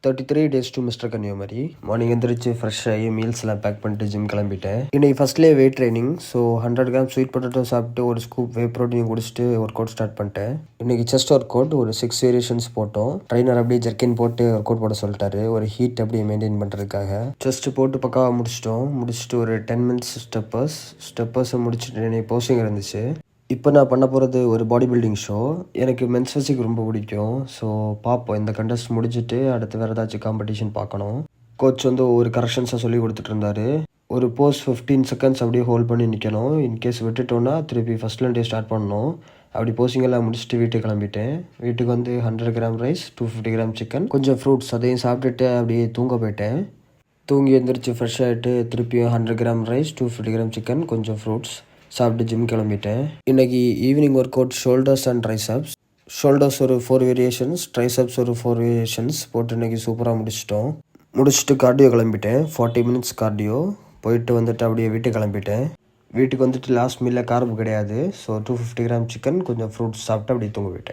33 days to Mr. Kanyakumari. Morning எந்திரிச்சு fresh ஆகி மீல்ஸ்லாம் பேக் பண்ணிட்டு ஜிம் கிளம்பிட்டேன். இன்னைக்கு ஃபர்ஸ்ட்லேயே weight training. So 100 gram sweet potato சாப்பிட்டு ஒரு ஸ்கூப் வே ப்ரோட்டீன் குடிச்சிட்டு ஒர்க் அவுட் ஸ்டார்ட் பண்ணிட்டேன். இன்னைக்கு செஸ்ட் ஒர்க் அவுட் ஒரு 6 வேரியேஷன்ஸ் போட்டோம். ட்ரைனர் அப்படியே ஜர்க்கின் போட்டு ஒர்க் அவுட் போட சொல்லிட்டாரு, ஒரு ஹீட் அப்படியே மெயின்டைன் பண்ணுறதுக்காக. செஸ்ட் போட்டு பக்காவாக முடிச்சுட்டு ஒரு 10 மினிட்ஸ் ஸ்டெப்பர்ஸை முடிச்சுட்டு இன்னைக்கு போஸ்டிங் இருந்துச்சு. இப்போ நான் பண்ண போகிறது ஒரு பாடி பில்டிங் ஷோ. எனக்கு மென்ஸ் ஃபிசிக் ரொம்ப பிடிக்கும். ஸோ பார்ப்போம், இந்த கண்டெஸ்ட் முடிச்சுட்டு அடுத்து வேறு ஏதாச்சும் காம்படிஷன் பார்க்கணும். கோச் வந்து ஒரு கரெக்ஷன்ஸாக சொல்லி கொடுத்துட்டு இருந்தாரு. ஒரு போஸ் 15 செகண்ட்ஸ் அப்படியே ஹோல்ட் பண்ணி நிற்கணும். இன்கேஸ் விட்டுட்டோன்னா திருப்பி ஃபஸ்ட்லேருந்தே ஸ்டார்ட் பண்ணணும். அப்படி போஸ்டிங்கெல்லாம் முடிச்சுட்டு வீட்டுக்கு கிளம்பிட்டேன். வீட்டுக்கு வந்து 100 கிராம் ரைஸ், 250 கிராம் சிக்கன், கொஞ்சம் ஃப்ரூட்ஸ் அதையும் சாப்பிட்டுட்டு அப்படியே தூங்க போயிட்டேன். தூங்கி எழுந்திரிச்சு ஃப்ரெஷ் ஆகிட்டு திருப்பியும் 100 கிராம் ரைஸ், 250 கிராம் சிக்கன், கொஞ்சம் ஃப்ரூட்ஸ் சாப்பிட்டு ஜிம் கிளம்பிட்டேன். இன்றைக்கி evening work out shoulders and triceps. Shoulders ஒரு 4 வேரியேஷன்ஸ், ட்ரைசப்ஸ் ஒரு 4 வேரியேஷன்ஸ் போட்டு இன்றைக்கி சூப்பராக முடிச்சுட்டு கார்டியோ கிளம்பிட்டேன். 40 மினிட்ஸ் கார்டியோ போயிட்டு வந்துட்டு அப்படியே வீட்டுக்கு கிளம்பிட்டேன். வீட்டுக்கு வந்துட்டு லாஸ்ட் மீலில் கார்பு கிடையாது. ஸோ 250 கிராம் சிக்கன், கொஞ்சம் ஃப்ரூட்ஸ் சாப்பிட்டு அப்படியே தூங்க போயிட்டேன்.